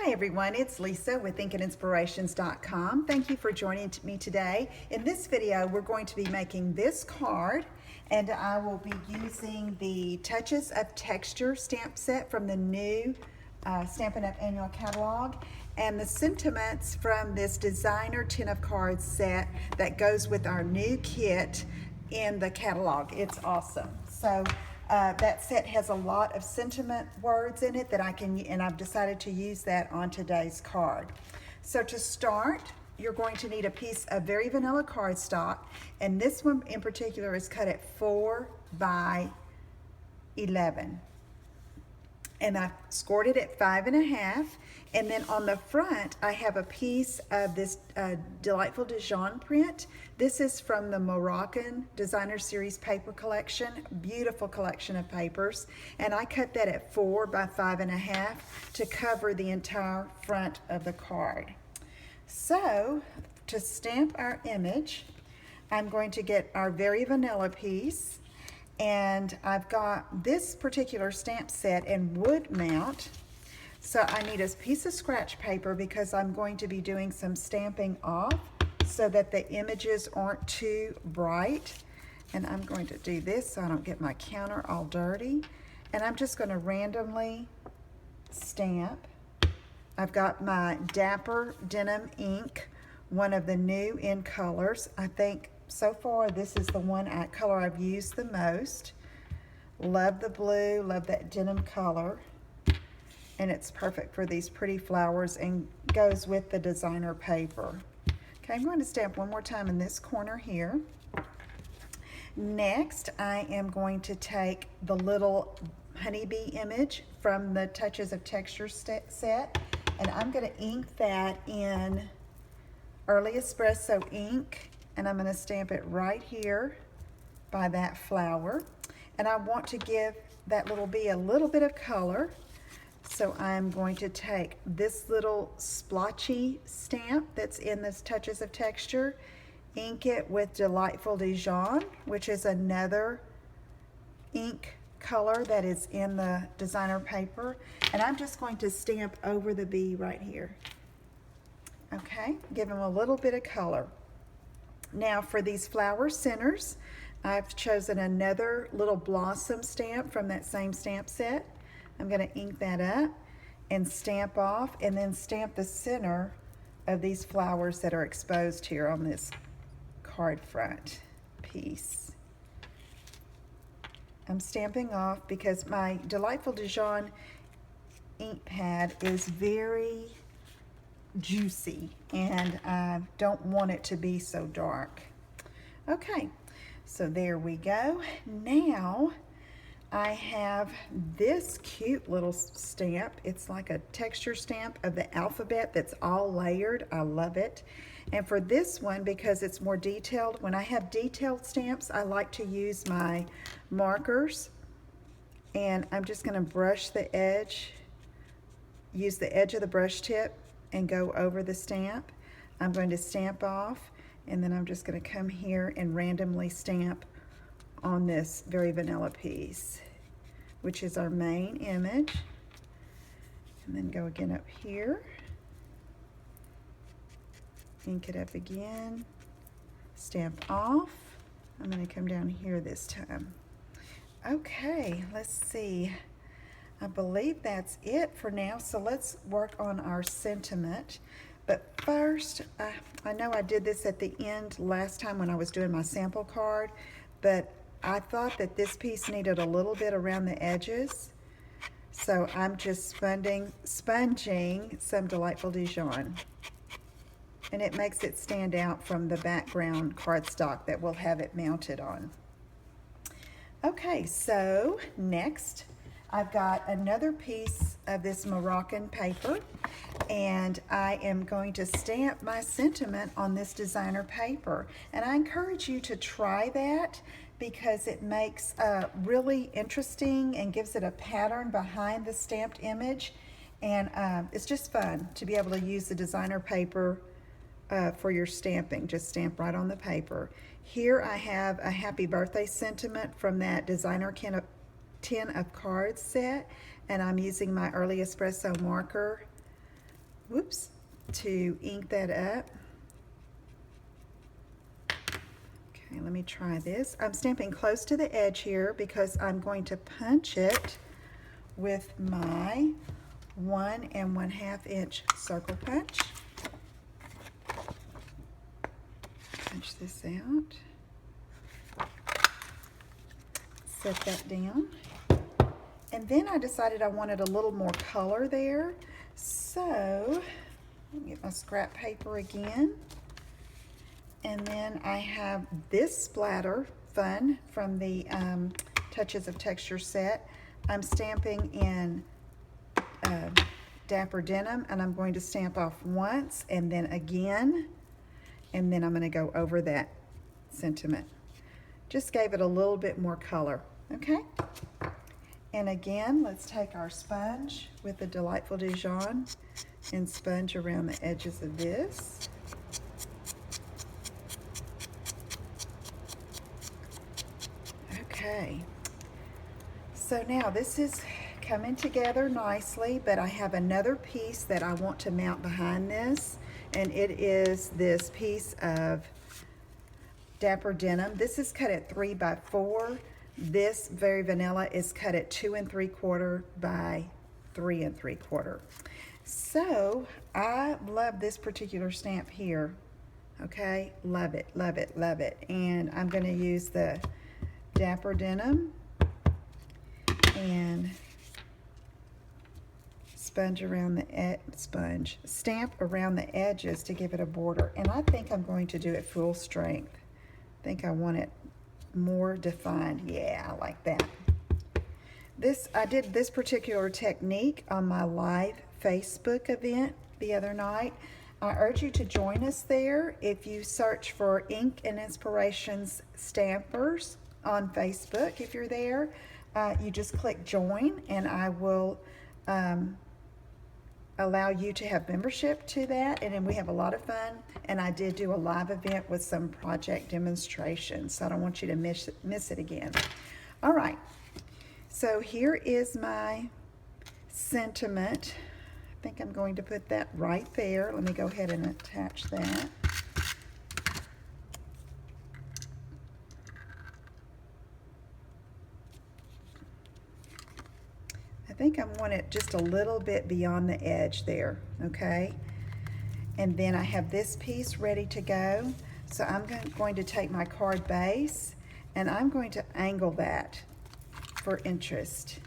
Hi everyone, it's Lisa with ThinkingInspirations.com. Thank you for joining me today. In this video, we're going to be making this card, and I will be using the Touches of Texture stamp set from the new Stampin' Up! Annual Catalog and the sentiments from this designer 10 of cards set that goes with our new kit in the catalog. It's awesome. So that set has a lot of sentiment words in it that and I've decided to use that on today's card. So to start, you're going to need a piece of very vanilla cardstock, and this one in particular is cut at 4 by 11. And I scored it at 5.5. And then on the front, I have a piece of this delightful Dijon print. This is from the Moroccan Designer Series paper collection. Beautiful collection of papers. And I cut that at 4 by 5.5 to cover the entire front of the card. So to stamp our image, I'm going to get our very vanilla piece. And I've got this particular stamp set in wood mount. So I need a piece of scratch paper because I'm going to be doing some stamping off so that the images aren't too bright. And I'm going to do this so I don't get my counter all dirty. And I'm just going to randomly stamp. I've got my Dapper Denim ink, one of the new in colors. I think so far this is the color I've used the most. Love the blue, love that denim color. And it's perfect for these pretty flowers and goes with the designer paper. Okay, I'm going to stamp one more time in this corner here. Next, I am going to take the little honeybee image from the Touches of Texture set, and I'm going to ink that in Early Espresso ink, and I'm going to stamp it right here by that flower. And I want to give that little bee a little bit of color. So I'm going to take this little splotchy stamp that's in this Touches of Texture, ink it with Delightful Dijon, which is another ink color that is in the designer paper. And I'm just going to stamp over the bee right here. Okay, give them a little bit of color. Now for these flower centers, I've chosen another little blossom stamp from that same stamp set. I'm going to ink that up and stamp off, and then stamp the center of these flowers that are exposed here on this card front piece. I'm stamping off because my Delightful Dijon ink pad is very juicy and I don't want it to be so dark. Okay, so there we go. Now I have this cute little stamp. It's like a texture stamp of the alphabet that's all layered. I love it. And for this one, because it's more detailed, when I have detailed stamps, I like to use my markers. And I'm just going to brush the edge, use the edge of the brush tip and go over the stamp. I'm going to stamp off, and then I'm just going to come here and randomly stamp on this very vanilla piece, which is our main image. And then go again up here, ink it up again, stamp off. I'm going to come down here this time. Okay, let's see. I believe that's it for now, so let's work on our sentiment. But first, I know I did this at the end last time when I was doing my sample card, but I thought that this piece needed a little bit around the edges, so I'm just sponging some Delightful Dijon. And it makes it stand out from the background cardstock that we'll have it mounted on. Okay, so next I've got another piece of this Moroccan paper, and I am going to stamp my sentiment on this designer paper. And I encourage you to try that because it makes really interesting and gives it a pattern behind the stamped image. And it's just fun to be able to use the designer paper for your stamping. Just stamp right on the paper. Here I have a happy birthday sentiment from that designer 10 of cards set, and I'm using my Early Espresso marker whoops, to ink that up. Okay, let me try this. I'm stamping close to the edge here because I'm going to punch it with my 1 1/2 inch circle punch. Punch this out. Set that down. And then I decided I wanted a little more color there. So, let me get my scrap paper again. And then I have this splatter fun from the Touches of Texture set. I'm stamping in Dapper Denim, and I'm going to stamp off once and then again, and then I'm going to go over that sentiment. Just gave it a little bit more color, okay? And again, let's take our sponge with the Delightful Dijon and sponge around the edges of this. Okay, so now this is coming together nicely, but I have another piece that I want to mount behind this, and it is this piece of Dapper Denim. This is cut at 3 by 4. This Very Vanilla is cut at 2 3/4 by 3 3/4. So I love this particular stamp here. Okay, love it, love it, love it. And I'm going to use the Dapper Denim and stamp around the edges to give it a border. And I think I'm going to do it full strength. I think I want it more defined. Yeah, I like that. I did this particular technique on my live Facebook event the other night. I urge you to join us there. If you search for Ink and Inspirations Stampers on Facebook, if you're there, you just click join, and I will allow you to have membership to that, and then we have a lot of fun. And I did do a live event with some project demonstrations, so I don't want you to miss it again. All right, so here is my sentiment. I think I'm going to put that right there. Let me go ahead and attach that. I think I want it just a little bit beyond the edge there, okay? And then I have this piece ready to go. So I'm going to take my card base and I'm going to angle that for interest.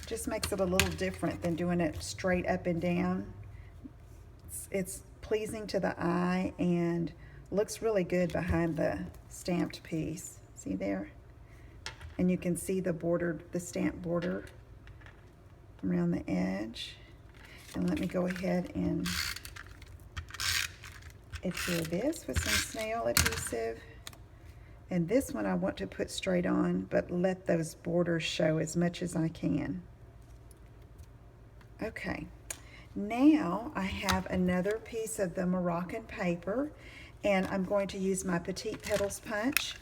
Just makes it a little different than doing it straight up and down. It's pleasing to the eye and looks really good behind the stamped piece. See there? And you can see the border, the stamp border around the edge. And let me go ahead and adhere this with some snail adhesive. And this one I want to put straight on, but let those borders show as much as I can. Okay, now I have another piece of the Moroccan paper, and I'm going to use my Petite Petals punch,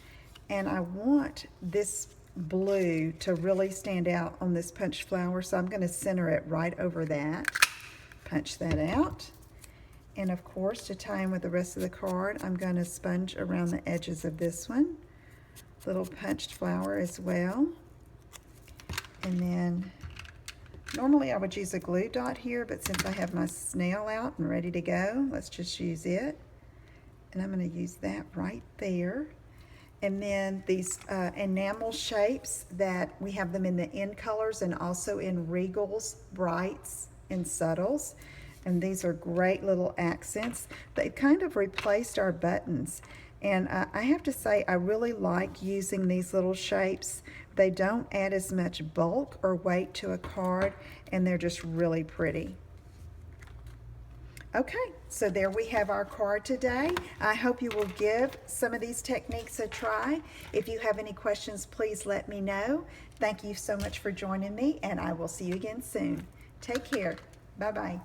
and I want this blue to really stand out on this punch flower, so I'm going to center it right over that. Punch that out. And of course, to tie in with the rest of the card, I'm going to sponge around the edges of this one. Little punched flower as well. And then, normally I would use a glue dot here, but since I have my snail out and ready to go, let's just use it. And I'm going to use that right there. And then these enamel shapes, that we have them in the end colors and also in regals, brights, and subtles. And these are great little accents. They've kind of replaced our buttons. And I have to say, I really like using these little shapes. They don't add as much bulk or weight to a card, and they're just really pretty. Okay, so there we have our card today. I hope you will give some of these techniques a try. If you have any questions, please let me know. Thank you so much for joining me, and I will see you again soon. Take care. Bye-bye.